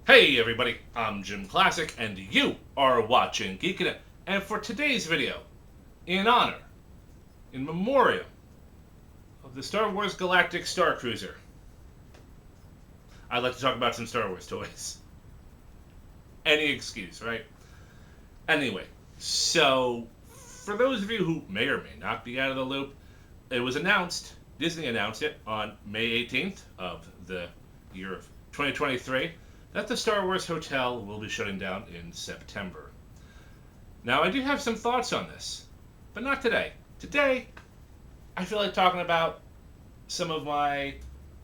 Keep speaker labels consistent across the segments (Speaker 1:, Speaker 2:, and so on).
Speaker 1: Hey everybody, I'm JimClassic and you are watching Geekin. And for today's video, in honor, in memoriam of the Star Wars Galactic Star Cruiser, I'd like to talk about some Star Wars toys. Any excuse, right? Anyway, so for those of you who may or may not be out of the loop, it was announced, Disney announced it on May 18th of the year of 2023, that the Star Wars Hotel will be shutting down in September. Now, I do have some thoughts on this, but not today. Today, I feel like talking about some of my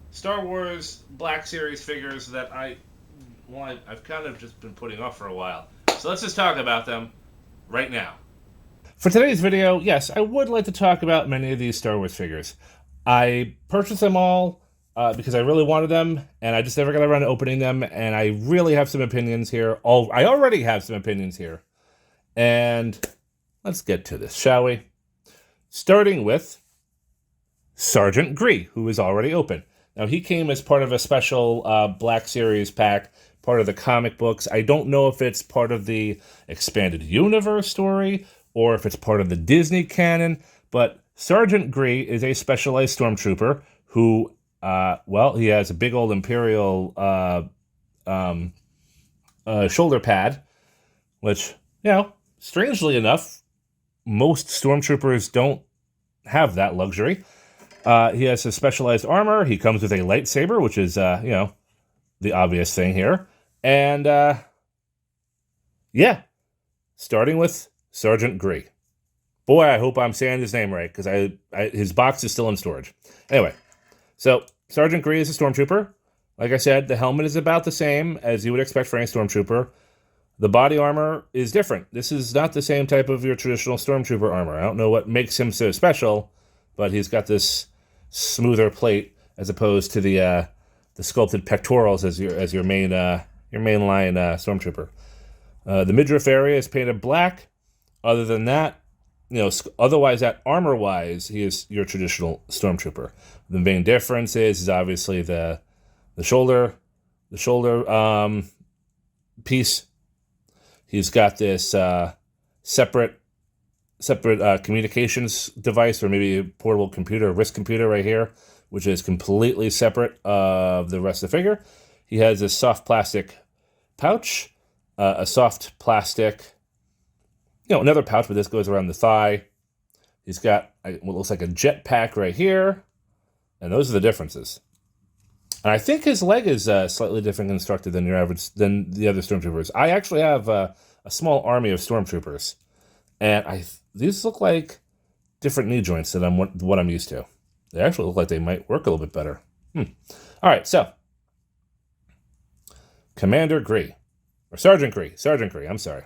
Speaker 1: Star Wars Black Series figures that I've kind of just been putting off for a while. So let's just talk about them right now. For today's video, yes, I would like to talk about many of these Star Wars figures. I purchased them all because I really wanted them, and I just never got around to opening them, and I really have some opinions here. I already have some opinions here. And let's get to this, shall we? Starting with Sergeant Gree, who is already open. Now, he came as part of a special Black Series pack, part of the comic books. I don't know if it's part of the Expanded Universe story or if it's part of the Disney canon, but Sergeant Gree is a specialized stormtrooper who, he has a big old Imperial shoulder pad, which, strangely enough, most stormtroopers don't have that luxury. He has a specialized armor. He comes with a lightsaber, which is, the obvious thing here. And, starting with Sergeant Gree. Boy, I hope I'm saying his name right, because his box is still in storage. Anyway, so Sergeant Gree is a stormtrooper. Like I said, the helmet is about the same as you would expect for any stormtrooper. The body armor is different. This is not the same type of your traditional stormtrooper armor. I don't know what makes him so special, but he's got this smoother plate as opposed to the sculpted pectorals as your main line stormtrooper. The midriff area is painted black. Other than that, otherwise that armor-wise, he is your traditional stormtrooper. The main difference is obviously the shoulder piece. He's got this separate communications device, or maybe a portable computer, a wrist computer right here, which is completely separate of the rest of the figure. He has a soft plastic pouch, a soft plastic, another pouch, but this goes around the thigh. He's got what looks like a jet pack right here, and those are the differences. And I think his leg is slightly different constructed than the other stormtroopers. I actually have a small army of stormtroopers, and these look like different knee joints than what I'm used to. They actually look like they might work a little bit better. All right, so Commander Gree, or Sergeant Gree. I'm sorry.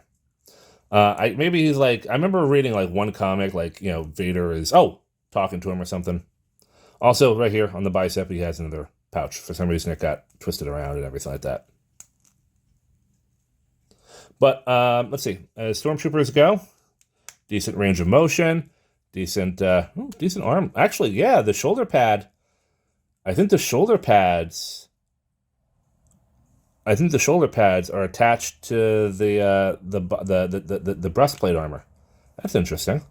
Speaker 1: Maybe he's like, I remember reading like one comic, like, Vader is talking to him or something. Also, right here on the bicep, he has another pouch. For some reason, it got twisted around and everything like that. But let's see. As stormtroopers go, decent range of motion, decent arm. Actually, yeah, the shoulder pad. I think the shoulder pads are attached to the breastplate armor. That's interesting.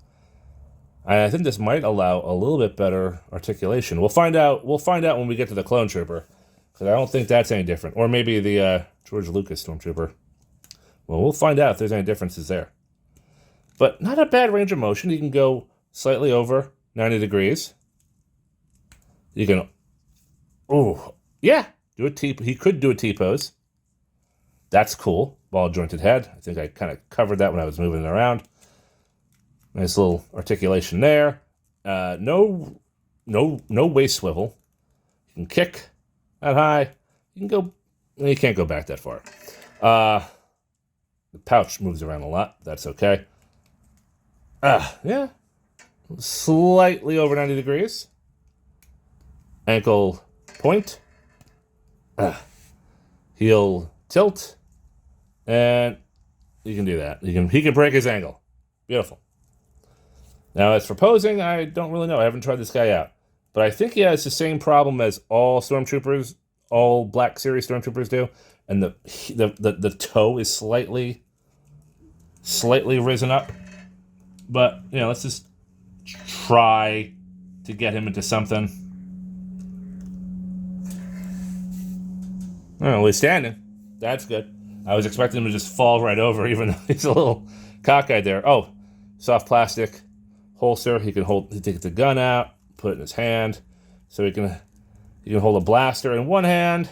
Speaker 1: I think this might allow a little bit better articulation. We'll find out when we get to the clone trooper, because I don't think that's any different. Or maybe the George Lucas stormtrooper. Well, we'll find out if there's any differences there. But not a bad range of motion. You can go slightly over 90 degrees. You can, do a T. He could do a T-pose. That's cool. Ball jointed head. I think I kind of covered that when I was moving it around. Nice little articulation there. No waist swivel. You can kick that high. You can't go back that far. The pouch moves around a lot. That's okay. Slightly over 90 degrees. Ankle point. Heel tilt. And you can do that. He can break his angle. Beautiful. Now, as for posing, I don't really know. I haven't tried this guy out. But I think he has the same problem as all stormtroopers
Speaker 2: all Black Series Stormtroopers do, and the toe is slightly risen up. But, you know, let's just try to get him into something. Oh, he's standing. That's good. I was expecting him to just fall right over, even though he's a little cockeyed there. Oh, soft plastic holster. He takes the gun out, put it in his hand, so he can hold a blaster in one hand,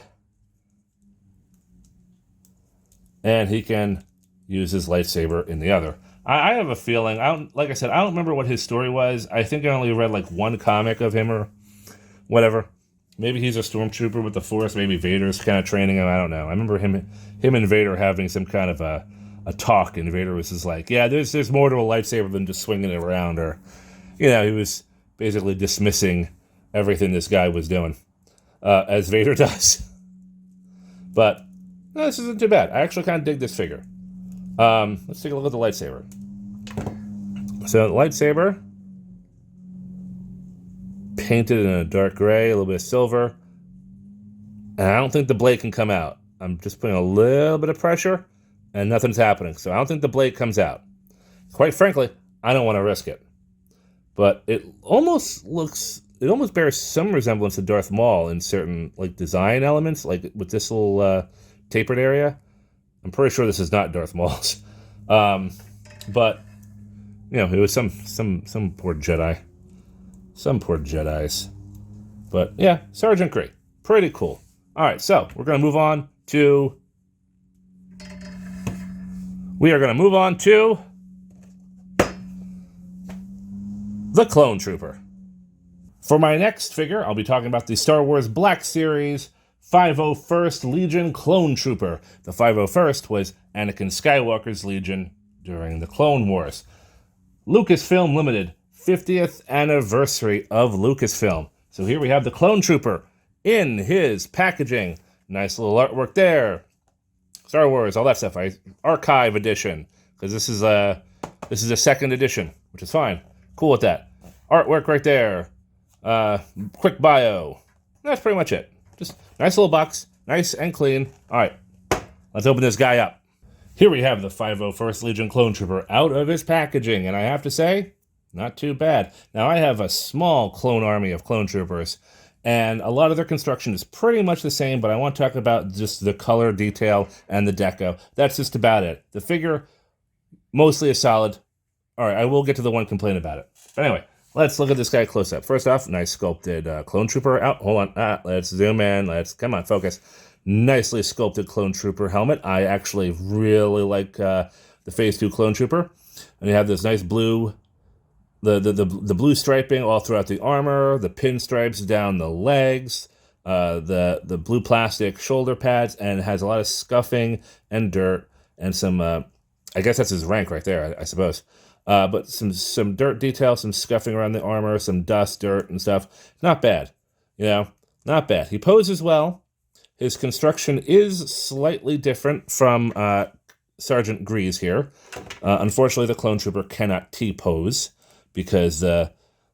Speaker 2: and he can use his lightsaber in the other. I have a feeling, like I said, I don't remember what his story was. I think I only read like one comic of him or whatever. Maybe he's a stormtrooper with the Force. Maybe Vader's kind of training him. I don't know. I remember him and Vader having some kind of a talk, and Vader was just like, yeah, there's more to a lightsaber than just swinging it around. Or, you know, he was basically dismissing everything this guy was doing, as Vader does. But no, this isn't too bad. I actually kind of dig this figure. Let's take a look at the lightsaber. So the lightsaber, painted in a dark gray, a little bit of silver. And I don't think the blade can come out. I'm just putting a little bit of pressure, and nothing's happening. So I don't think the blade comes out. Quite frankly, I don't want to risk it. But it almost bears some resemblance to Darth Maul in certain like design elements, like with this little tapered area. I'm pretty sure this is not Darth Maul's. But, you know, it was some poor Jedi. Some poor Jedis. But, yeah, Sergeant Gree. Pretty cool. All right, so we're going to move on to... We are going to move on to... the Clone Trooper. For my next figure, I'll be talking about the Star Wars Black Series 501st Legion Clone Trooper. The 501st was Anakin Skywalker's Legion during the Clone Wars. Lucasfilm Limited, 50th anniversary of Lucasfilm. So here we have the Clone Trooper in his packaging. Nice little artwork there. Star Wars, all that stuff. Archive edition, because this is a second edition, which is fine. Cool with that. Artwork right there. Quick bio. That's pretty much it. Just nice little box, nice and clean. All right, let's open this guy up. Here we have the 501st Legion Clone Trooper out of his packaging, and I have to say, not too bad. Now, I have a small clone army of clone troopers, and a lot of their construction is pretty much the same, but I want to talk about just the color detail and the deco. That's just about it. The figure, mostly is solid. All right, I will get to the one complaint about it. But anyway, let's look at this guy close up. First off, nice sculpted clone trooper out. Hold on. Let's zoom in. Come on, focus. Nicely sculpted clone trooper helmet. I actually really like the Phase 2 clone trooper. And you have this nice blue, the blue striping all throughout the armor, the pinstripes down the legs, the blue plastic shoulder pads, and it has a lot of scuffing and dirt and some, I guess that's his rank right there, I suppose. But some dirt detail, some scuffing around the armor, some dust, dirt, and stuff. Not bad. You know, not bad. He poses well. His construction is slightly different from Sergeant Gree's here. Unfortunately, the Clone Trooper cannot T-pose because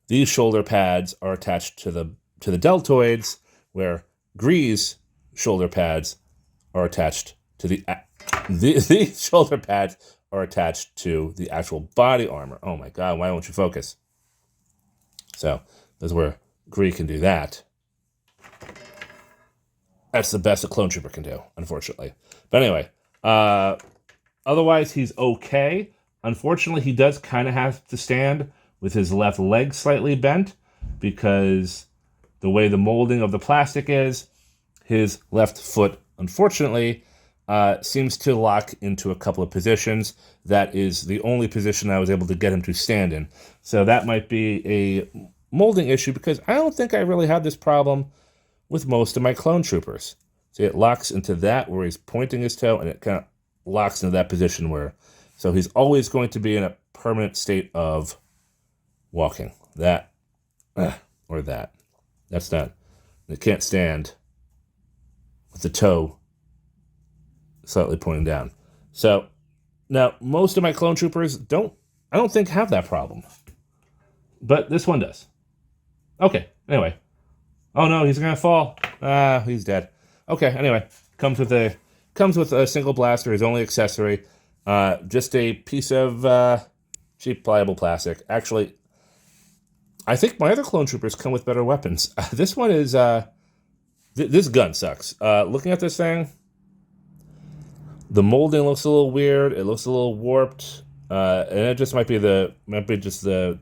Speaker 2: these shoulder pads are attached to the deltoids, where Gree's shoulder pads are attached to these shoulder pads are attached to the actual body armor. Oh my God, why won't you focus? So, that's where Gree can do that. That's the best a Clone Trooper can do, unfortunately. But anyway, otherwise he's okay. Unfortunately, he does kind of have to stand with his left leg slightly bent because the way the molding of the plastic is, his left foot, unfortunately, seems to lock into a couple of positions. That is the only position I was able to get him to stand in. So that might be a molding issue because I don't think I really have this problem with most of my clone troopers. See, it locks into that where he's pointing his toe, and it kind of locks into that position where, so he's always going to be in a permanent state of walking. That, or that. That's not, it can't stand with the toe slightly pointing down. So, now, most of my clone troopers I don't think have that problem. But this one does. Okay, anyway. Oh no, he's gonna fall. He's dead. Okay, anyway, comes with a single blaster, his only accessory. Just a piece of cheap pliable plastic. Actually, I think my other clone troopers come with better weapons. This one is this gun sucks. Looking at this thing, the molding looks a little weird. It looks a little warped, and it just might be just the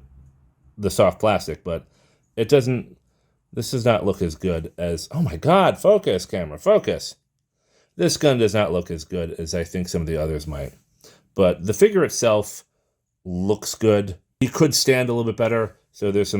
Speaker 2: soft plastic, but it doesn't. This does not look as good as. Oh my God! Focus, camera, focus. This gun does not look as good as I think some of the others might. But the figure itself looks good. He could stand a little bit better, so there's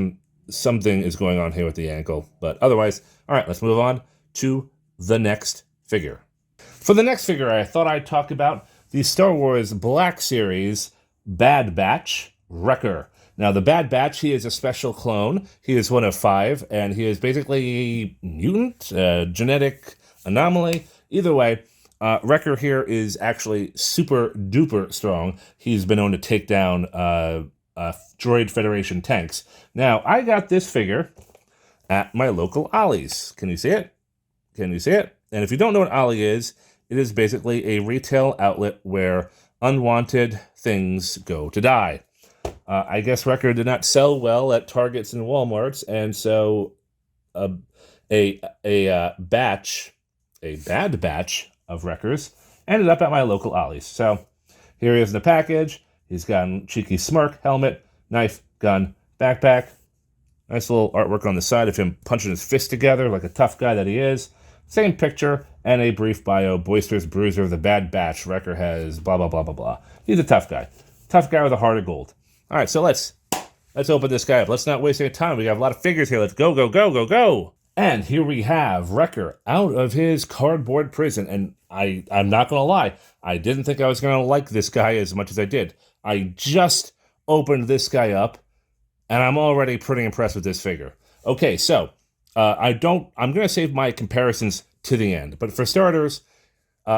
Speaker 2: something is going on here with the ankle. But otherwise, all right, let's move on to the next figure. For the next figure, I thought I'd talk about the Star Wars Black Series Bad Batch Wrecker. Now, the Bad Batch, he is a special clone. He is one of 5, and he is basically a mutant, genetic anomaly. Either way, Wrecker here is actually super duper strong. He's been known to take down Droid Federation tanks. Now, I got this figure at my local Ollie's. Can you see it? Can you see it? And if you don't know what Ollie is, it is basically a retail outlet where unwanted things go to die. I guess Wrecker did not sell well at Targets and Walmarts, and so a bad batch of Wreckers ended up at my local Ollie's. So here he is in the package. He's got a cheeky smirk, helmet, knife, gun, backpack. Nice little artwork on the side of him punching his fist together like a tough guy that he is. Same picture and a brief bio. Boisterous bruiser of the Bad Batch. Wrecker has blah, blah, blah, blah, blah. He's a tough guy. Tough guy with a heart of gold. All right, so let's open this guy up. Let's not waste any time. We got a lot of figures here. Let's go, go, go, go, go. And here we have Wrecker out of his cardboard prison. And I'm not going to lie. I didn't think I was going to like this guy as much as I did. I just opened this guy up, and I'm already pretty impressed with this figure. Okay, so I'm going to save my comparisons to the end. But for starters,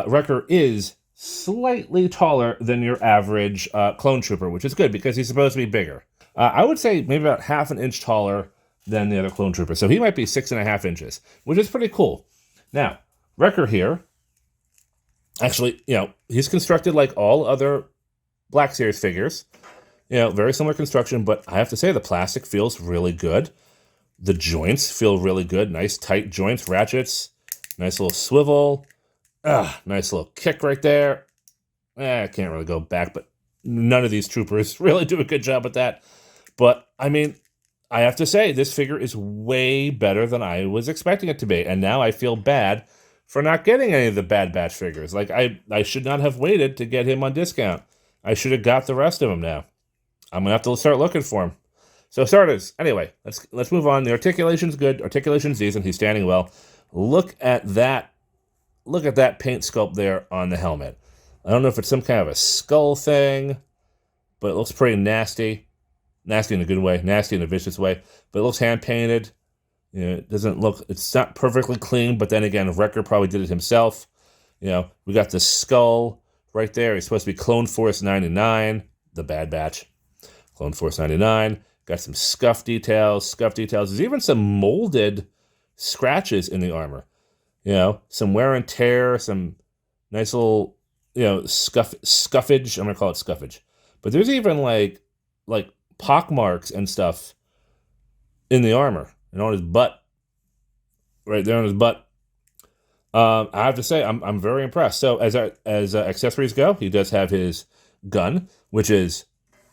Speaker 2: Wrecker is slightly taller than your average clone trooper, which is good because he's supposed to be bigger. I would say maybe about half an inch taller than the other clone trooper. So he might be 6.5 inches, which is pretty cool. Now, Wrecker here, actually, he's constructed like all other Black Series figures. Very similar construction, but I have to say the plastic feels really good. The joints feel really good. Nice tight joints, ratchets, nice little swivel. Nice little kick right there. I can't really go back, but none of these troopers really do a good job at that. But, I mean, I have to say, this figure is way better than I was expecting it to be. And now I feel bad for not getting any of the Bad Batch figures. Like, I should not have waited to get him on discount. I should have got the rest of them now. I'm going to have to start looking for him. So, starters. Anyway, let's move on. The articulation's good. Articulation's decent. He's standing well. Look at that paint sculpt there on the helmet. I don't know if it's some kind of a skull thing, but it looks pretty nasty. Nasty in a good way, nasty in a vicious way. But it looks hand-painted. It's not perfectly clean, but then again, Wrecker probably did it himself. We got the skull right there. He's supposed to be Clone Force 99, the Bad Batch. Clone Force 99. Got some scuff details. There's even some molded scratches in the armor. Some wear and tear, some nice little, scuffage. I'm going to call it scuffage. But there's even like pock marks and stuff in the armor and on his butt. Right there on his butt. I have to say, I'm very impressed. So as accessories go, he does have his gun, which is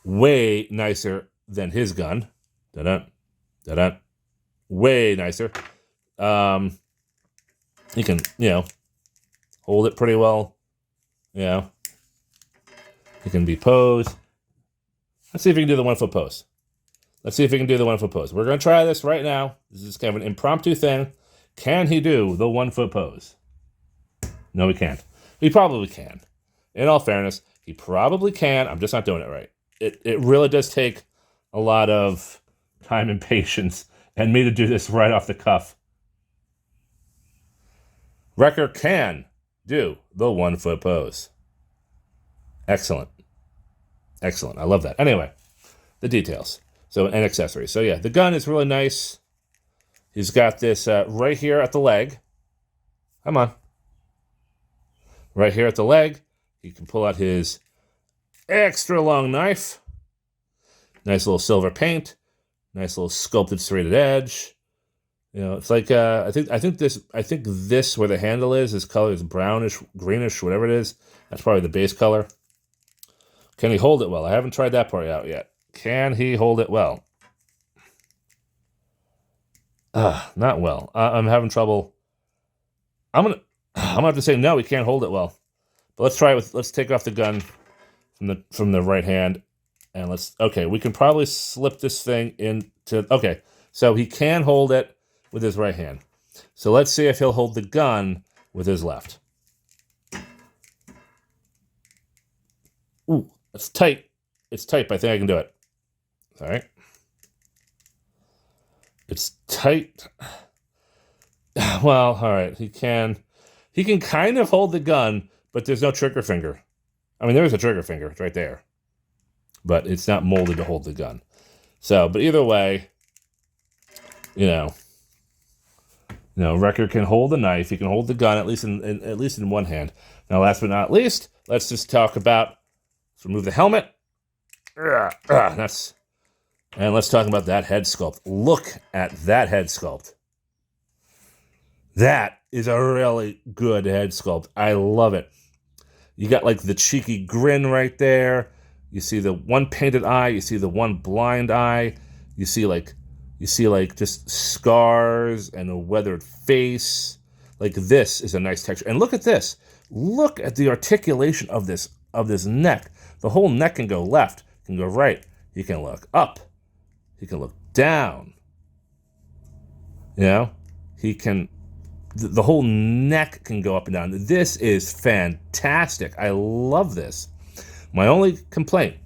Speaker 2: way nicer than his gun. Da-dun, da-dun. Way nicer. He can, hold it pretty well. He can be posed. Let's see if he can do the 1-foot pose. We're going to try this right now. This is kind of an impromptu thing. Can he do the 1-foot pose? No, he can't. He probably can. In all fairness, he probably can. I'm just not doing it right. It really does take a lot of time and patience and me to do this right off the cuff. Wrecker can do the 1-foot pose. Excellent. I love that. Anyway, the details. And accessories. So yeah, the gun is really nice. He's got this right here at the leg. Come on. Right here at the leg, he can pull out his extra long knife. Nice little silver paint. Nice little sculpted serrated edge. You know, it's like I think this where the handle is, this color is brownish, greenish, whatever it is. That's probably the base color. Can he hold it well? I haven't tried that part out yet. Can he hold it well? Not well. I'm having trouble. I'm gonna have to say no. He can't hold it well. But let's try it with. Let's take off the gun from the right hand, and okay. We can probably slip this thing into. Okay, so he can hold it with his right hand. So let's see if he'll hold the gun with his left. Ooh, it's tight. It's tight, but I think I can do it. All right. It's tight. Well, all right. He can kind of hold the gun, but there's no trigger finger. I mean, there is a trigger finger. It's right there. But it's not molded to hold the gun. So, but either way, Wrecker can hold the knife. He can hold the gun, at least in one hand. Now, last but not least, let's just talk about, let's remove the helmet. And let's talk about that head sculpt. Look at that head sculpt. That is a really good head sculpt. I love it. You got like the cheeky grin right there. You see the one painted eye. You see the one blind eye. You see like just scars and a weathered face. Like, this is a nice texture. And look at this. Look at the articulation of this neck. The whole neck can go left, can go right. He can look up. He can look down. He can. The whole neck can go up and down. This is fantastic. I love this. My only complaint,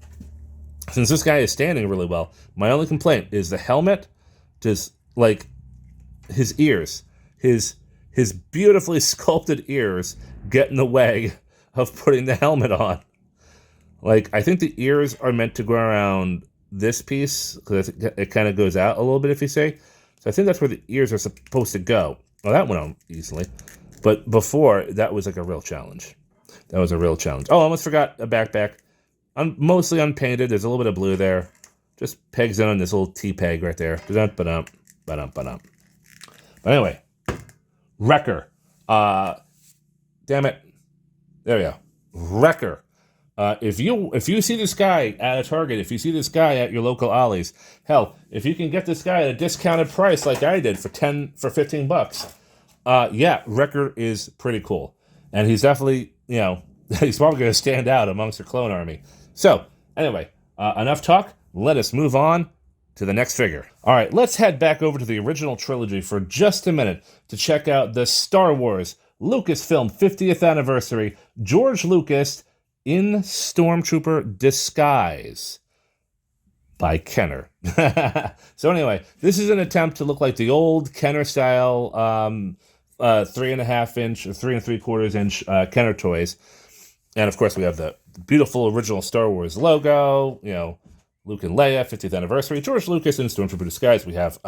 Speaker 2: since this guy is standing really well, my only complaint is the helmet. Just like his ears, his beautifully sculpted ears get in the way of putting the helmet on. Like, I think the ears are meant to go around this piece, because it kind of goes out a little bit, if you say. So I think that's where the ears are supposed to go. Well, that went on easily. But before, that was like a real challenge. That was a real challenge. Oh, I almost forgot a backpack. Mostly unpainted. There's a little bit of blue there. Just pegs in on this little T-peg right there. But anyway, Wrecker. Damn it. There we go. Wrecker. If you see this guy at a Target, if you see this guy at your local Ollie's, hell, if you can get this guy at a discounted price like I did for $15, yeah, Wrecker is pretty cool. And he's definitely, he's probably going to stand out amongst the clone army. So, anyway, enough talk. Let us move on to the next figure. All right, let's head back over to the original trilogy for just a minute to check out the Star Wars Lucasfilm 50th anniversary, George Lucas in Stormtrooper disguise by Kenner. So anyway, this is an attempt to look like the old Kenner style 3.5 inch or 3 3/4 inch Kenner toys. And of course we have the beautiful original Star Wars logo, Luke and Leia, 50th anniversary, George Lucas in Stormtrooper disguise. We have,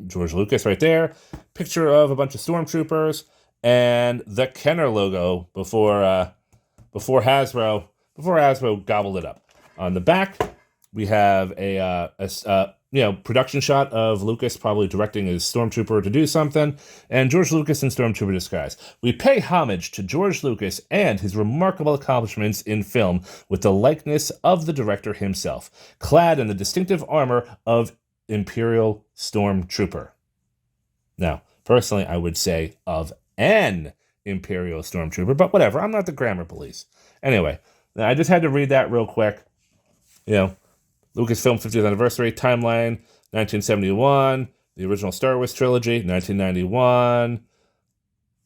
Speaker 2: George Lucas right there, picture of a bunch of Stormtroopers, and the Kenner logo before Hasbro gobbled it up. On the back, we have a production shot of Lucas probably directing his Stormtrooper to do something, and George Lucas in Stormtrooper disguise. We pay homage to George Lucas and his remarkable accomplishments in film with the likeness of the director himself, clad in the distinctive armor of Imperial Stormtrooper. Now, personally, I would say of an Imperial Stormtrooper, but whatever, I'm not the grammar police. Anyway, I just had to read that real quick. Lucasfilm 50th anniversary, timeline, 1971, the original Star Wars trilogy, 1991,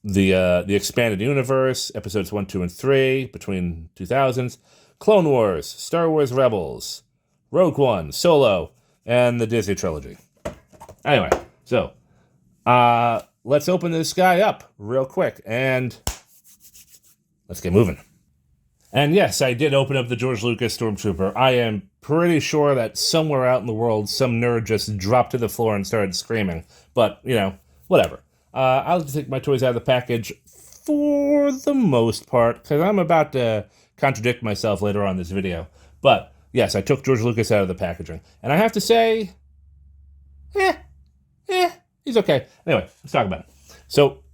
Speaker 2: the expanded universe, episodes 1, 2, and 3, between 2000s, Clone Wars, Star Wars Rebels, Rogue One, Solo, and the Disney trilogy. Anyway, so, let's open this guy up real quick, and let's get moving. And yes, I did open up the George Lucas Stormtrooper. I am pretty sure that somewhere out in the world, some nerd just dropped to the floor and started screaming. But, whatever. I'll just take my toys out of the package for the most part, because I'm about to contradict myself later on in this video. But, yes, I took George Lucas out of the packaging. And I have to say, he's okay. Anyway, let's talk about it. So,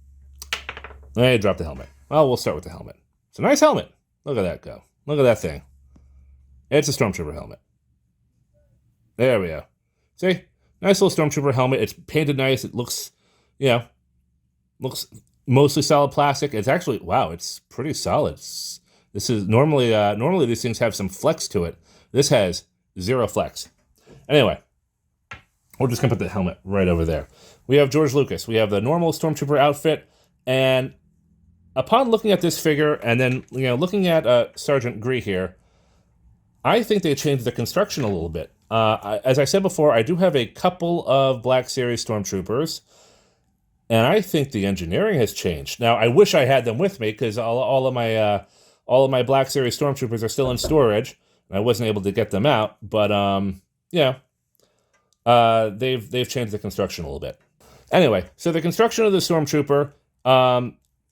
Speaker 2: I dropped the helmet. Well, we'll start with the helmet. It's a nice helmet. Look at that go. Look at that thing. It's a Stormtrooper helmet. There we go. See? Nice little Stormtrooper helmet. It's painted nice. It looks, looks mostly solid plastic. It's actually, wow, it's pretty solid. This is normally these things have some flex to it. This has zero flex. Anyway, we're just gonna put the helmet right over there. We have George Lucas. We have the normal Stormtrooper outfit, and upon looking at this figure and then looking at Sergeant Gree here, I think they changed the construction a little bit. As I said before, I do have a couple of Black Series Stormtroopers, and I think the engineering has changed. Now, I wish I had them with me because all of my Black Series Stormtroopers are still in storage, and I wasn't able to get them out. But they've changed the construction a little bit. Anyway, so the construction of the Stormtrooper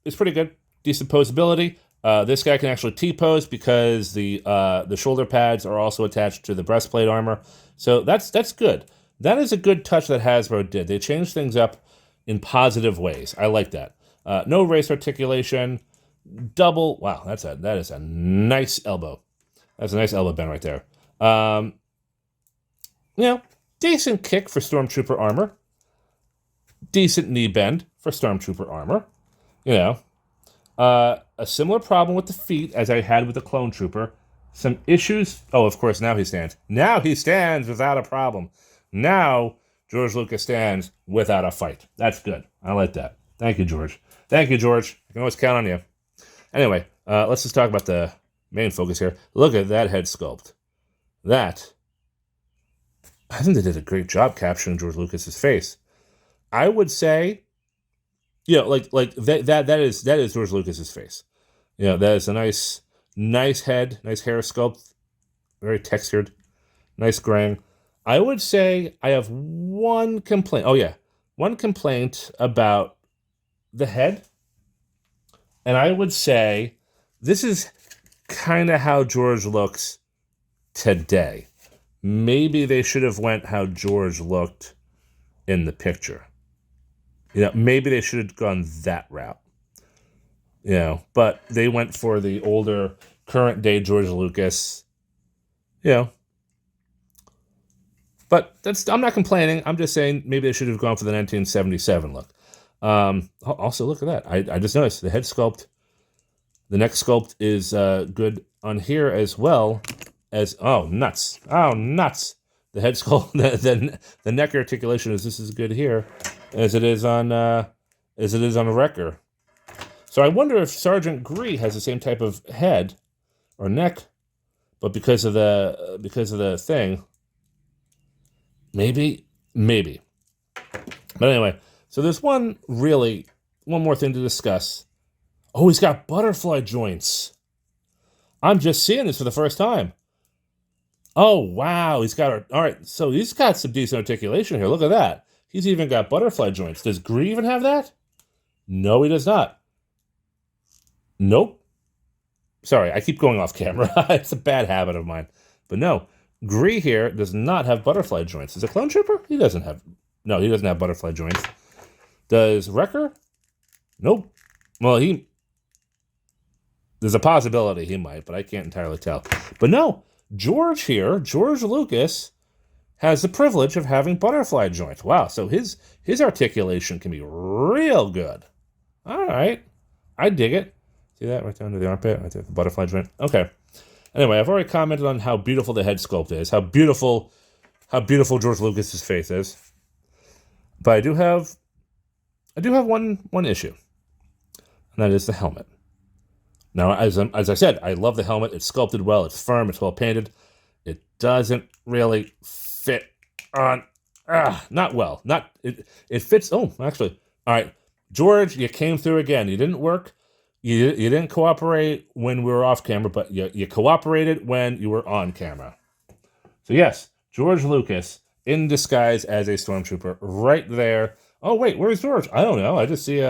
Speaker 2: is pretty good, decent posability. This guy can actually T-pose because the shoulder pads are also attached to the breastplate armor. So that's good. That is a good touch that Hasbro did. They changed things up in positive ways. I like that. No race articulation. Double. Wow, that is a nice elbow. That's a nice elbow bend right there. Decent kick for Stormtrooper armor. Decent knee bend for Stormtrooper armor. A similar problem with the feet as I had with the Clone Trooper. Some issues. Oh, of course, now he stands. Now he stands without a problem. Now George Lucas stands without a fight. That's good. I like that. Thank you, George. Thank you, George. I can always count on you. Anyway, let's just talk about the main focus here. Look at that head sculpt. I think they did a great job capturing George Lucas's face. I would say, that is George Lucas's face. That is a nice head, nice hair sculpt, very textured, nice graying. I would say I have one complaint. Oh yeah, one complaint about the head, and I would say this is kind of how George looks today. Maybe they should have went how George looked in the picture. Maybe they should have gone that route. But they went for the older, current day George Lucas. But I'm not complaining. I'm just saying maybe they should have gone for the 1977 look. Also, look at that. I just noticed the head sculpt, the neck sculpt is good on here as well as, oh, nuts. The head sculpt, the neck articulation is just as good here as it is on a Wrecker. So I wonder if Sergeant Gree has the same type of head or neck, but because of the thing, maybe. But anyway, so there's one more thing to discuss. Oh, he's got butterfly joints. I'm just seeing this for the first time. Oh, wow. All right, so he's got some decent articulation here. Look at that. He's even got butterfly joints. Does Gree even have that? No, he does not. Nope. Sorry, I keep going off camera. It's a bad habit of mine. But no, Gree here does not have butterfly joints. Is it Clone Trooper? He doesn't have butterfly joints. Does Wrecker? Nope. Well, there's a possibility he might, but I can't entirely tell. But no, George Lucas, has the privilege of having butterfly joints. Wow, so his articulation can be real good. All right, I dig it. See that right down to the armpit, right there, the butterfly joint. Okay. Anyway, I've already commented on how beautiful the head sculpt is, how beautiful George Lucas's face is. But I do have one issue, and that is the helmet. Now, as I said, I love the helmet. It's sculpted well. It's firm. It's well painted. It doesn't really fit on. Not well. It fits. Oh, actually, all right, George, you came through again. You didn't work. You didn't cooperate when we were off camera, but you cooperated when you were on camera. So yes, George Lucas in disguise as a Stormtrooper, right there. Oh wait, where's George? I don't know. I just see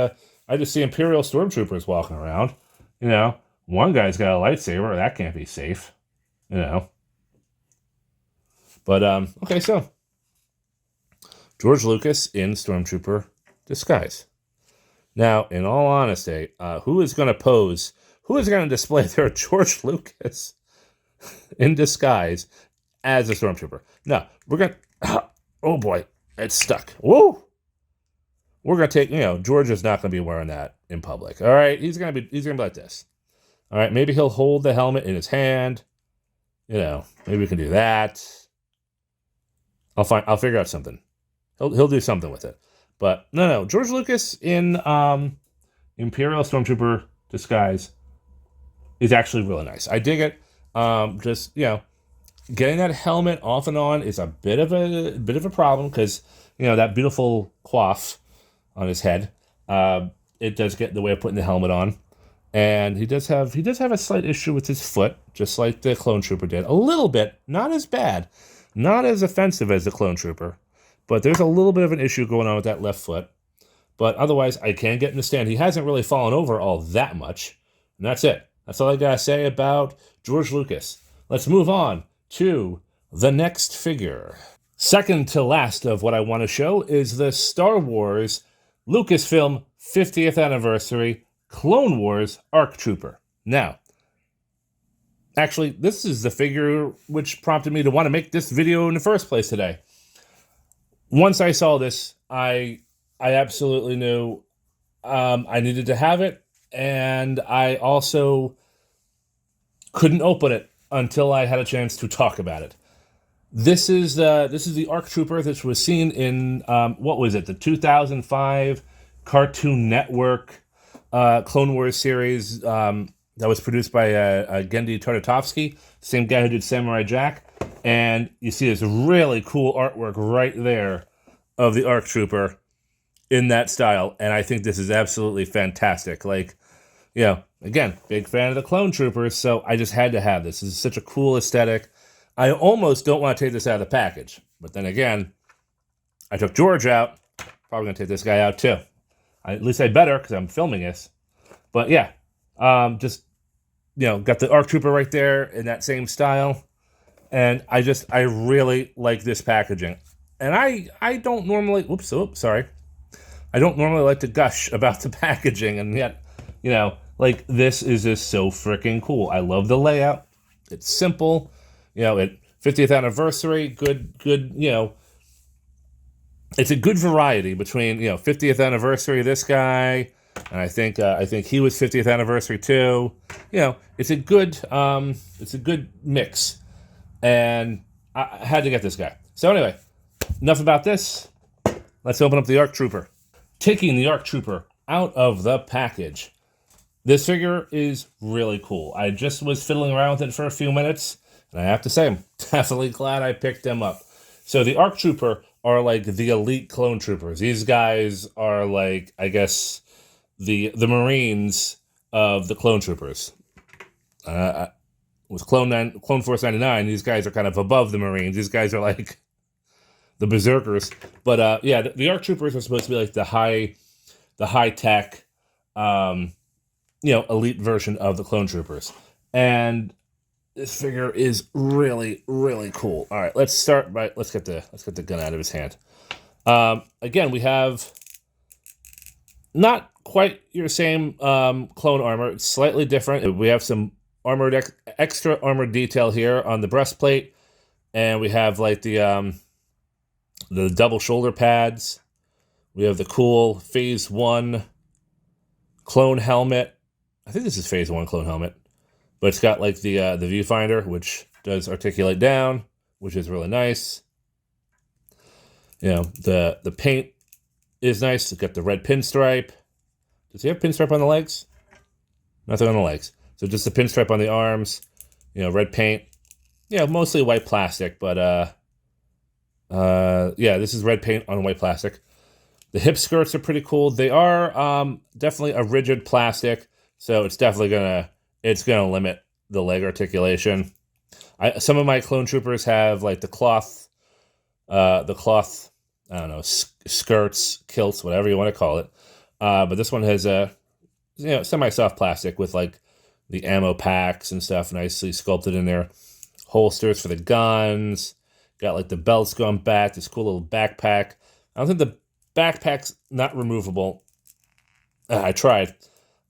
Speaker 2: Imperial Stormtroopers walking around. You know, one guy's got a lightsaber. That can't be safe. You know. But okay, so George Lucas in Stormtrooper disguise. Now, in all honesty, who is going to pose? Who is going to display their George Lucas in disguise as a Stormtrooper? No, we're going to... Oh, boy. It's stuck. Woo! We're going to take... George is not going to be wearing that in public. All right? He's going to be like this. All right? Maybe he'll hold the helmet in his hand. Maybe we can do that. I'll figure out something. He'll do something with it. But no. George Lucas in Imperial Stormtrooper disguise is actually really nice. I dig it. Getting that helmet off and on is a bit of a problem because that beautiful coif on his head. It does get in the way of putting the helmet on, and he does have a slight issue with his foot, just like the Clone Trooper did. A little bit, not as bad, not as offensive as the Clone Trooper. But there's a little bit of an issue going on with that left foot. But otherwise, I can get in the stand. He hasn't really fallen over all that much. And that's it. That's all I got to say about George Lucas. Let's move on to the next figure. Second to last of what I want to show is the Star Wars Lucasfilm 50th Anniversary Clone Wars ARC Trooper. Now, actually, this is the figure which prompted me to want to make this video in the first place today. Once I saw this, I absolutely knew I needed to have it, and I also couldn't open it until I had a chance to talk about it. This is the ARC Trooper that was seen in the 2005 Cartoon Network Clone Wars series that was produced by Genndy Tartakovsky, same guy who did Samurai Jack. And you see this really cool artwork right there of the ARC Trooper in that style. And I think this is absolutely fantastic. Again, big fan of the Clone Troopers, so I just had to have this. This is such a cool aesthetic. I almost don't want to take this out of the package. But then again, I took George out. Probably going to take this guy out too. At least I better, because I'm filming this. But yeah, got the ARC Trooper right there in that same style. And I really like this packaging. And I don't normally, I don't normally like to gush about the packaging. And yet, this is just so freaking cool. I love the layout. It's simple. 50th anniversary, good, it's a good variety between, 50th anniversary, this guy, and I think he was 50th anniversary too. It's a good mix. And I had to get this guy. So anyway, enough about this. Let's open up the ARC Trooper. Taking the ARC Trooper out of the package. This figure is really cool. I just was fiddling around with it for a few minutes, and I have to say, I'm definitely glad I picked him up. So the ARC Trooper are like the elite clone troopers. These guys are like, I guess, the Marines of the clone troopers. With Clone Force 99, these guys are kind of above the Marines. These guys are like the berserkers. But the ARC Troopers are supposed to be like the high tech, elite version of the Clone Troopers. And this figure is really, really cool. All right, let's start by let's get the gun out of his hand. Again, we have not quite your same clone armor. It's slightly different. We have some extra armored detail here on the breastplate, and we have like the double shoulder pads. We have the cool Phase 1 clone helmet. I think this is Phase 1 clone helmet, but it's got like the viewfinder, which does articulate down, which is really nice. The paint is nice. It's got the red pinstripe. Does he have pinstripe on the legs? Nothing on the legs. So just the pinstripe on the arms, red paint. Mostly white plastic, but this is red paint on white plastic. The hip skirts are pretty cool. They are definitely a rigid plastic, so it's definitely gonna limit the leg articulation. Some of my clone troopers have like the cloth I don't know, skirts, kilts, whatever you want to call it. But this one has a semi-soft plastic with like the ammo packs and stuff nicely sculpted in there. Holsters for the guns. Got like the belts going back. This cool little backpack. I don't think the backpack's not removable. I tried.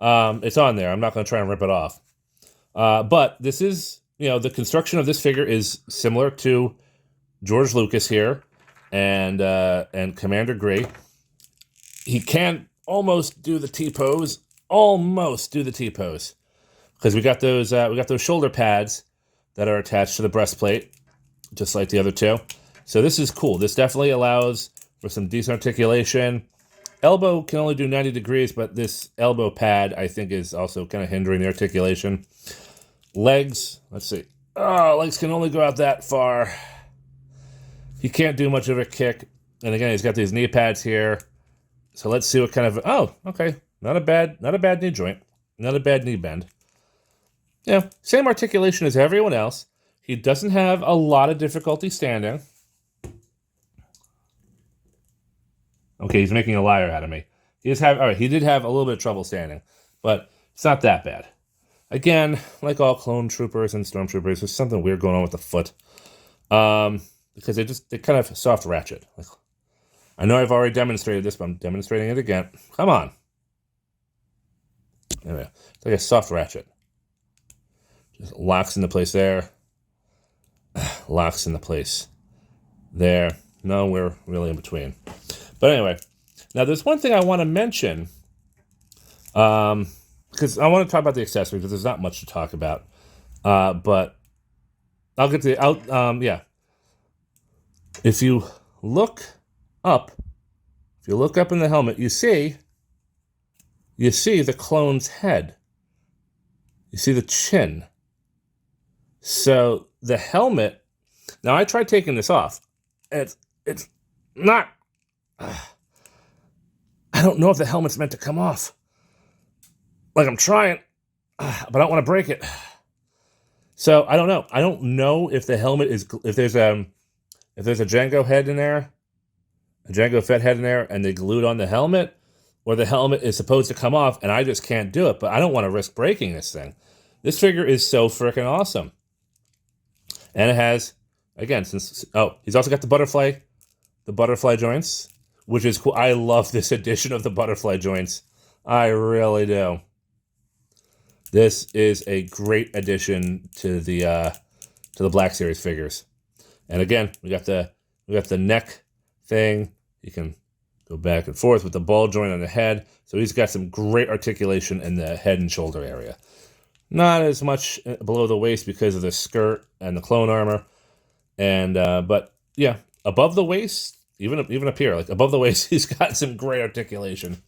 Speaker 2: It's on there. I'm not going to try and rip it off. But this is, the construction of this figure is similar to George Lucas here and Commander Gree. He can almost do the T-pose. Almost do the T-pose. Because we got those shoulder pads that are attached to the breastplate, just like the other two. So this is cool. This definitely allows for some decent articulation. Elbow can only do 90 degrees, but this elbow pad, I think, is also kind of hindering the articulation. Legs, let's see. Oh, legs can only go out that far. He can't do much of a kick. And again, he's got these knee pads here. So let's see what kind of... Oh, okay. Not a bad knee joint. Not a bad knee bend. Yeah, same articulation as everyone else. He doesn't have a lot of difficulty standing. Okay, he's making a liar out of me. He did have a little bit of trouble standing, but it's not that bad. Again, like all clone troopers and stormtroopers, there's something weird going on with the foot. Because they kind of soft ratchet. I know I've already demonstrated this, but I'm demonstrating it again. Come on. Anyway, it's like a soft ratchet. Just locks into place there. Locks into place there. No, we're really in between. But anyway, now there's one thing I want to mention. Because I want to talk about the accessories, because there's not much to talk about. But I'll get to yeah. If you look up in the helmet, you see the clone's head. You see the chin. So the helmet. Now I tried taking this off. It's not. I don't know if the helmet's meant to come off. Like I'm trying, but I don't want to break it. So I don't know. I don't know if the helmet is if there's a Jango head in there, a Jango Fett head in there, and they glued on the helmet, or the helmet is supposed to come off, and I just can't do it. But I don't want to risk breaking this thing. This figure is so freaking awesome, and it has he's also got the butterfly joints, which is cool. I love this edition of the butterfly joints. I really do. This is a great addition to the Black Series figures. And again, we got the neck thing. You can go back and forth with the ball joint on the head. So he's got some great articulation in the head and shoulder area. Not as much below the waist because of the skirt and the clone armor. And but yeah, above the waist, even up here, like above the waist, he's got some great articulation.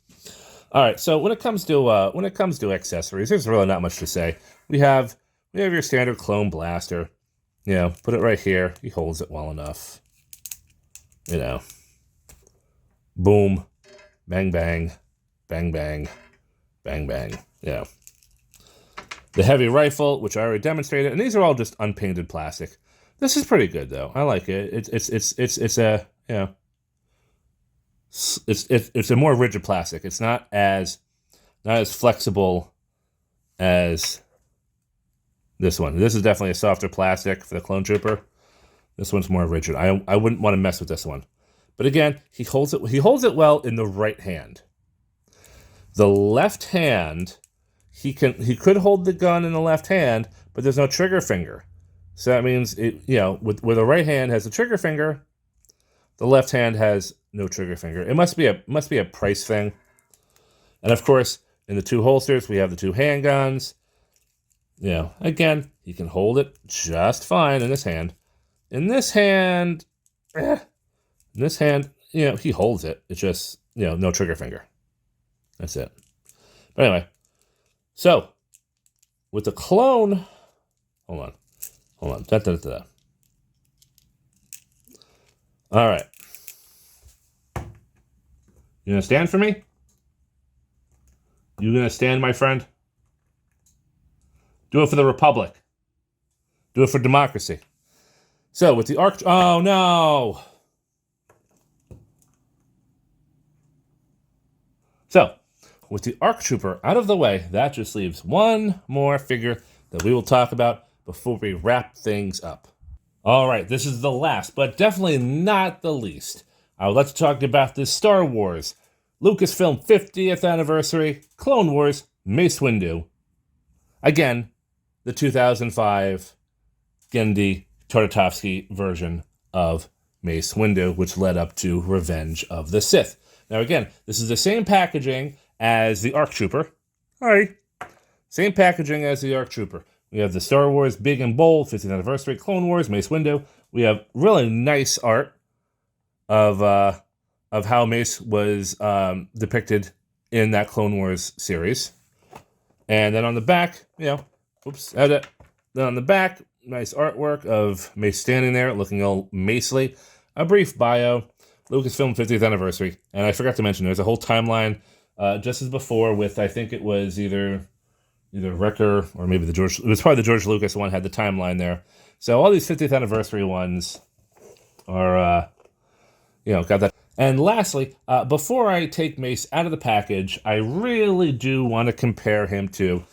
Speaker 2: All right, so when it comes to accessories, there's really not much to say. We have your standard clone blaster. Put it right here. He holds it well enough. Boom, bang bang, bang bang, bang bang. The heavy rifle, which I already demonstrated, and these are all just unpainted plastic. This is pretty good though. I like it. It's a more rigid plastic. It's not as flexible as this one. This is definitely a softer plastic for the Clone Trooper. This one's more rigid. I wouldn't want to mess with this one. But again, he holds it well in the right hand. The left hand, he could hold the gun in the left hand, but there's no trigger finger. So that means where the right hand has the trigger finger, the left hand has no trigger finger. It must be a price thing. And of course, in the two holsters, we have the two handguns. Again, he can hold it just fine in this hand. In this hand, he holds it. It's just, no trigger finger. That's it. But anyway, so with the clone, hold on. Da. All right. You gonna stand for me? You gonna stand, my friend? Do it for the Republic. Do it for democracy. So with the arc... Oh, no! So, with the ARC Trooper out of the way, that just leaves one more figure that we will talk about before we wrap things up. All right, this is the last, but definitely not the least. Let's talk about this Star Wars Lucasfilm 50th Anniversary Clone Wars Mace Windu. Again, the 2005 Genndy Tartakovsky version of Mace Windu, which led up to Revenge of the Sith. Now again, this is the same packaging as the ARC Trooper. Hi. Same packaging as the ARC Trooper. We have the Star Wars Big and Bold 50th Anniversary Clone Wars Mace Windu. We have really nice art of how Mace was depicted in that Clone Wars series. And then on the back, then on the back, nice artwork of Mace standing there looking all macely. A brief bio, Lucasfilm 50th Anniversary. And I forgot to mention, there's a whole timeline just as before with, I think it was either Wrecker or maybe it was probably the George Lucas one, had the timeline there. So all these 50th Anniversary ones are, got that. And lastly, before I take Mace out of the package, I really do want to compare him to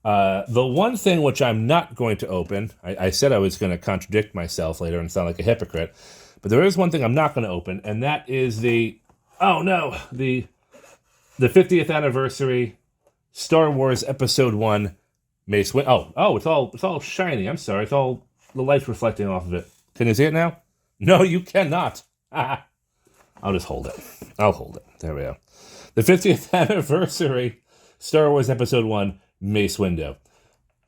Speaker 2: the one thing which I'm not going to open. I said I was going to contradict myself later and sound like a hypocrite, but there is one thing I'm not going to open, and that is the 50th Anniversary Star Wars Episode 1 Mace Windu. Oh, it's all shiny. I'm sorry. It's all the light's reflecting off of it. Can you see it now? No, you cannot. I'll just hold it. I'll hold it. There we go. The 50th Anniversary Star Wars Episode 1 Mace Windu.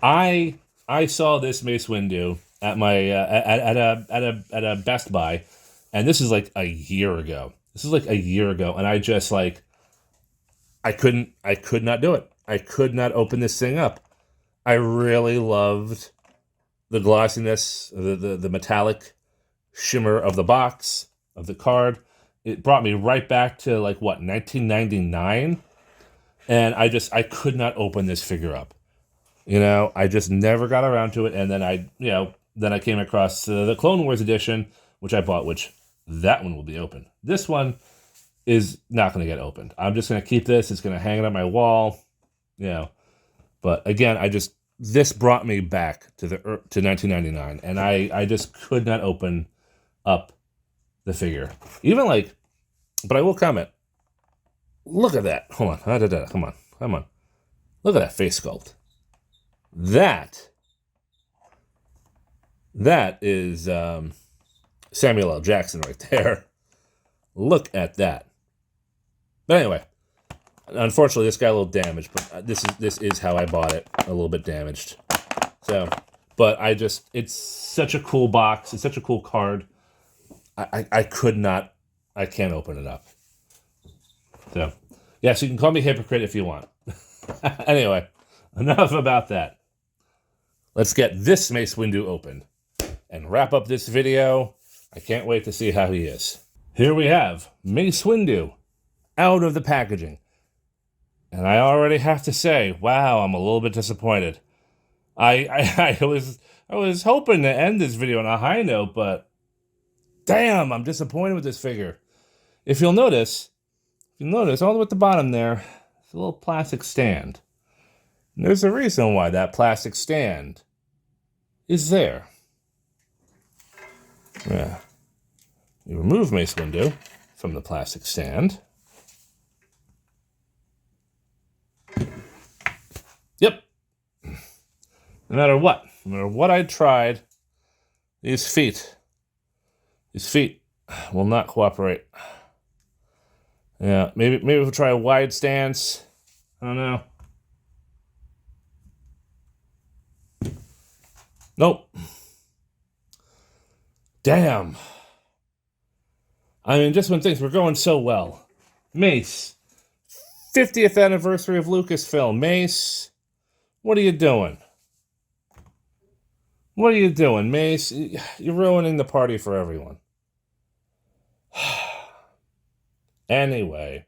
Speaker 2: I saw this Mace Windu at my at a Best Buy, and this is like a year ago. And I just I could not do it. I could not open this thing up. I really loved the glossiness, the metallic shimmer of the box, of the card. It brought me right back to 1999, and I could not open this figure up. I just never got around to it, and then I came across the Clone Wars edition, which I bought, which that one will be open. This one is not going to get opened. I'm just going to keep this. It's going to hang it on my wall, But again, this brought me back to 1999, and I just could not open up the figure. But I will comment. Look at that. Hold on. Come on. Look at that face sculpt. That is Samuel L. Jackson right there. Look at that. But anyway, unfortunately, this got a little damaged. But this is how I bought it. A little bit damaged. So, but it's such a cool box. It's such a cool card. I can't open it up. So, yes, you can call me hypocrite if you want. Anyway, enough about that. Let's get this Mace Windu open and wrap up this video. I can't wait to see how he is. Here we have Mace Windu out of the packaging. And I already have to say, wow, I'm a little bit disappointed. I was hoping to end this video on a high note, but damn, I'm disappointed with this figure. If you'll notice all the way at the bottom there, there's a little plastic stand. And there's a reason why that plastic stand is there. Yeah. You remove Mace Windu from the plastic stand. Yep. No matter what I tried, these feet will not cooperate. Yeah, maybe we'll try a wide stance. I don't know. Nope. Damn. I mean, just when things were going so well. Mace. 50th anniversary of Lucasfilm. Mace, what are you doing? What are you doing, Mace? You're ruining the party for everyone. Anyway,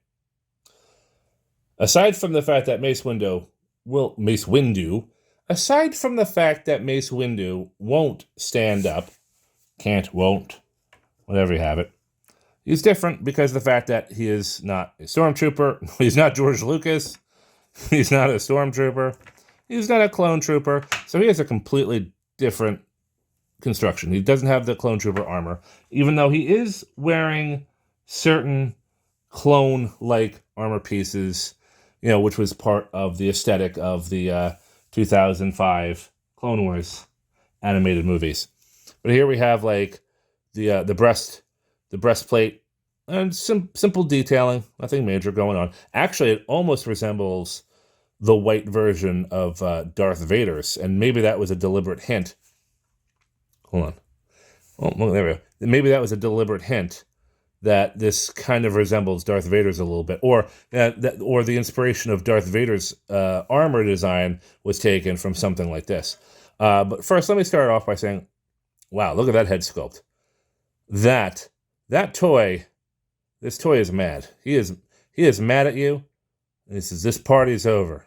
Speaker 2: aside from the fact that Mace Windu won't stand up, won't, whatever you have it, He's different because of the fact that he is not a stormtrooper. He's not George Lucas. He's not a stormtrooper. He's not a clone trooper. So he has a completely different construction. He doesn't have the clone trooper armor, even though he is wearing certain clone-like armor pieces, which was part of the aesthetic of the 2005 Clone Wars animated movies. But here we have like the breastplate, and simple detailing, nothing major going on. Actually, it almost resembles the white version of Darth Vader's, and maybe that was a deliberate hint. Hold on. Oh, there we go. Maybe that was a deliberate hint that this kind of resembles Darth Vader's a little bit, or the inspiration of Darth Vader's armor design was taken from something like this. But first, let me start off by saying, wow, look at that head sculpt. That toy, this toy is mad. He is mad at you, and he says, "This party's over."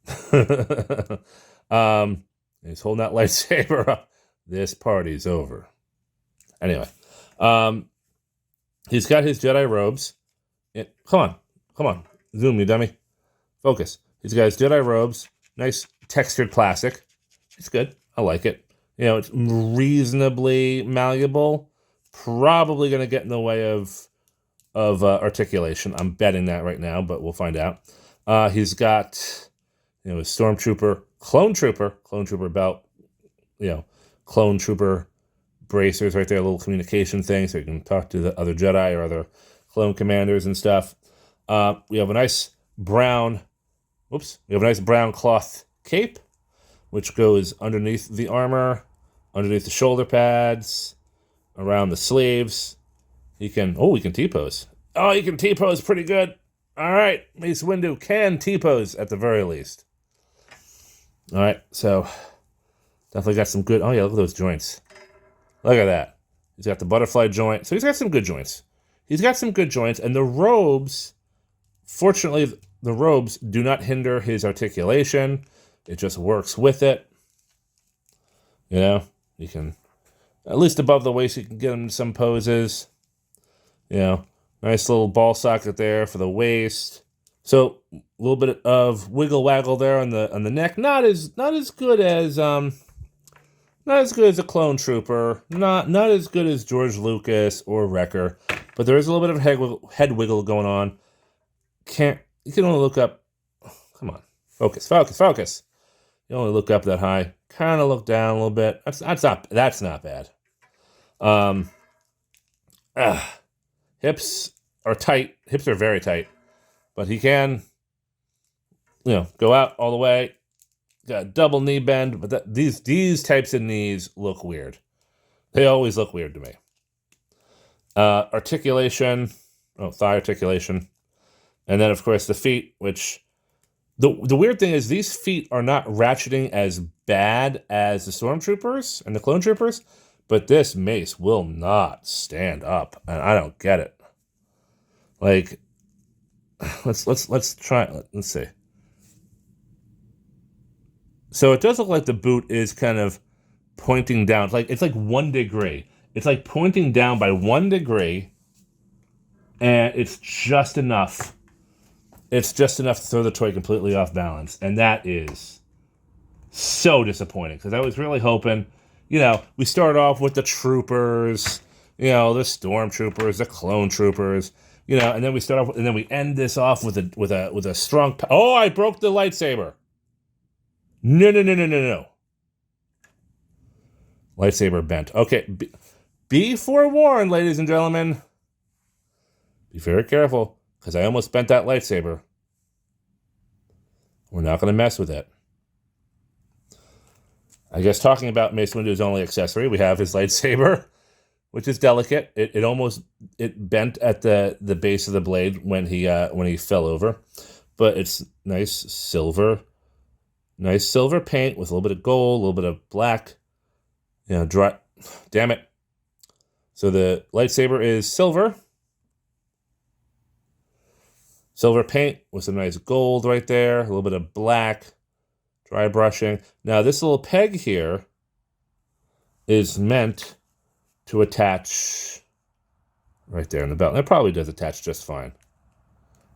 Speaker 2: He's holding that lightsaber up. This party's over. Anyway, he's got his Jedi robes. Come on, zoom, you dummy. Focus. He's got his Jedi robes. Nice textured plastic. It's good. I like it. It's reasonably malleable. Probably going to get in the way of articulation. I'm betting that right now, but we'll find out. He's got, his Stormtrooper, Clone Trooper belt, Clone Trooper bracers right there, a little communication thing so you can talk to the other Jedi or other clone commanders and stuff. We have a nice brown cloth cape, which goes underneath the armor, underneath the shoulder pads, around the sleeves. He can T-pose. Oh, he can T-pose pretty good. All right, Mace Windu can T-pose at the very least. All right, so definitely got some good, oh yeah, look at those joints. Look at that. He's got the butterfly joint. So he's got some good joints. And the robes, fortunately, the robes do not hinder his articulation. It just works with it. You can, at least above the waist, you can get him to some poses. Nice little ball socket there for the waist. So a little bit of wiggle waggle there on the neck. Not as good as a clone trooper. Not as good as George Lucas or Wrecker. But there is a little bit of head wiggle going on. You can only look up. Come on, focus. You only look up that high. Kind of look down a little bit. That's not bad. Hips are tight. Hips are very tight. But he can, go out all the way. Got a double knee bend. But these types of knees look weird. They always look weird to me. Articulation. Thigh articulation. And then, of course, the feet, which... The weird thing is these feet are not ratcheting as bad as the Stormtroopers and the Clone Troopers, but this Mace will not stand up, and I don't get it. Like, let's try. Let's see. So it does look like the boot is kind of pointing down. It's like 1 degree. It's like pointing down by 1 degree, and it's just enough. It's just enough to throw the toy completely off balance. And that is so disappointing. Because I was really hoping, we started off with the troopers, the stormtroopers, the clone troopers, and then we end this off with a strong... Oh, I broke the lightsaber. No. Lightsaber bent. Okay, be forewarned, ladies and gentlemen. Be very careful. Because I almost bent that lightsaber. We're not going to mess with it. I guess talking about Mace Windu's only accessory, we have his lightsaber, which is delicate. It bent at the base of the blade when he fell over, but it's nice silver paint with a little bit of gold, a little bit of black. Dry. Damn it. So the lightsaber is silver. Silver paint with some nice gold right there. A little bit of black. Dry brushing. Now this little peg here is meant to attach right there in the belt. And it probably does attach just fine.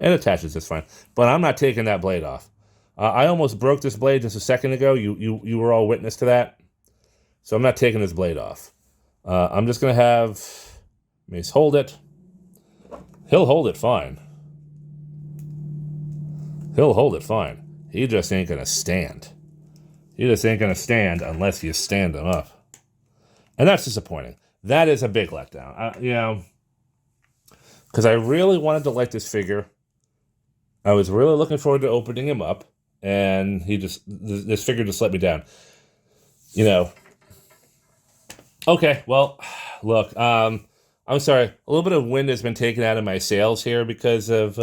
Speaker 2: It attaches just fine. But I'm not taking that blade off. I almost broke this blade just a second ago. You were all witness to that. So I'm not taking this blade off. I'm just going to have Mace hold it. He'll hold it fine. He'll hold it fine. He just ain't going to stand. He just ain't going to stand unless you stand him up. And that's disappointing. That is a big letdown. Because I really wanted to like this figure. I was really looking forward to opening him up. And this figure just let me down. Okay, well, look, I'm sorry. A little bit of wind has been taken out of my sails here because of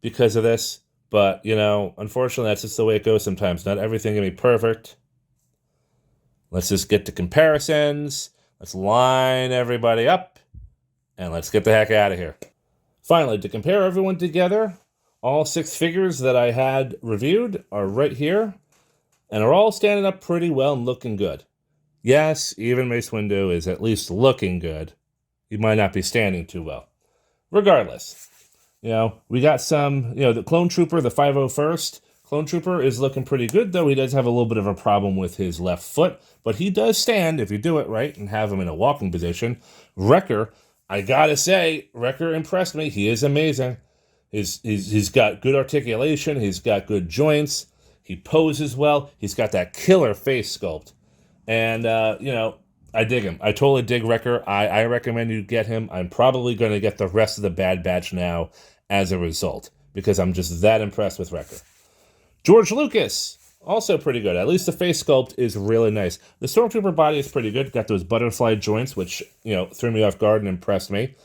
Speaker 2: this. But, unfortunately, that's just the way it goes sometimes. Not everything can be perfect. Let's just get to comparisons. Let's line everybody up. And let's get the heck out of here. Finally, to compare everyone together, all 6 figures that I had reviewed are right here. And are all standing up pretty well and looking good. Yes, even Mace Windu is at least looking good. He might not be standing too well. Regardless, we got some, the Clone Trooper, the 501st. Clone Trooper is looking pretty good, though. He does have a little bit of a problem with his left foot, but he does stand if you do it right and have him in a walking position. Wrecker, I gotta say, Wrecker impressed me. He is amazing. He's got good articulation. He's got good joints. He poses well. He's got that killer face sculpt. And, I dig him. I totally dig Wrecker. I recommend you get him. I'm probably going to get the rest of the Bad Batch now as a result, because I'm just that impressed with Wrecker. George Lucas, also pretty good. At least the face sculpt is really nice. The Stormtrooper body is pretty good. Got those butterfly joints, which, threw me off guard and impressed me.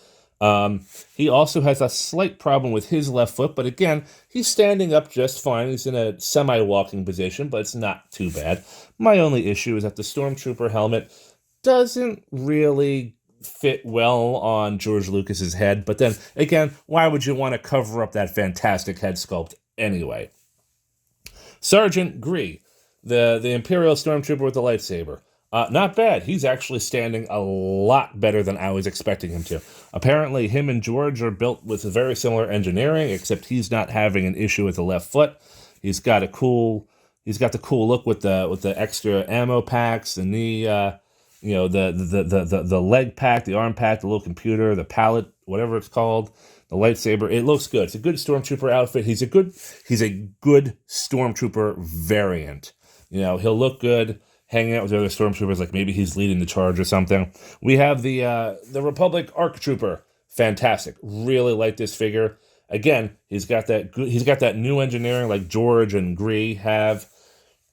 Speaker 2: He also has a slight problem with his left foot, but again, he's standing up just fine. He's in a semi-walking position, but it's not too bad. My only issue is that the Stormtrooper helmet doesn't really fit well on George Lucas's head, but then, again, why would you want to cover up that fantastic head sculpt anyway? Sergeant Gree, the Imperial Stormtrooper with the lightsaber. Not bad. He's actually standing a lot better than I was expecting him to. Apparently, him and George are built with very similar engineering, except he's not having an issue with the left foot. He's got the cool look with the extra ammo packs, the knee, the leg pack, the arm pack, the little computer, the pallet, whatever it's called, the lightsaber. It looks good. It's a good Stormtrooper outfit. He's a good Stormtrooper variant. He'll look good hanging out with the other Stormtroopers, like maybe he's leading the charge or something. We have the Republic ARC Trooper. Fantastic. Really like this figure. Again, he's got that new engineering like George and Gree have.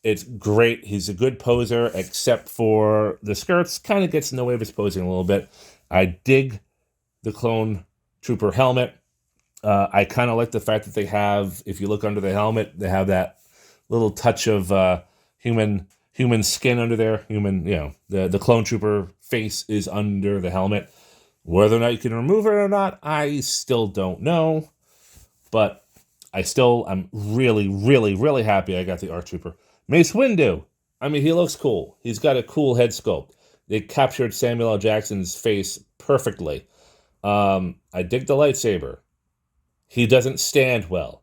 Speaker 2: It's great. He's a good poser, except for the skirts. Kind of gets in the way of his posing a little bit. I dig the Clone Trooper helmet. I kind of like the fact that they have, if you look under the helmet, they have that little touch of human skin under there. The Clone Trooper face is under the helmet. Whether or not you can remove it or not, I still don't know. But I'm really, really, really happy I got the ARC Trooper. Mace Windu. He looks cool. He's got a cool head sculpt. They captured Samuel L. Jackson's face perfectly. I dig the lightsaber. He doesn't stand well.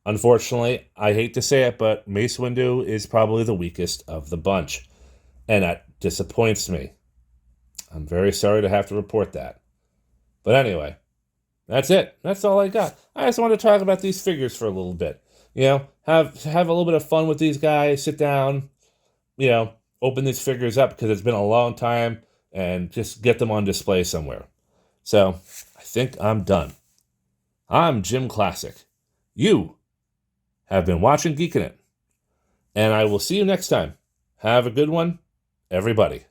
Speaker 2: Unfortunately, I hate to say it, but Mace Windu is probably the weakest of the bunch. And that disappoints me. I'm very sorry to have to report that. But anyway, that's it. That's all I got. I just want to talk about these figures for a little bit. Have a little bit of fun with these guys. Sit down, open these figures up because it's been a long time and just get them on display somewhere. So I think I'm done. I'm JimClassic. You have been watching Geekin' It. And I will see you next time. Have a good one, everybody.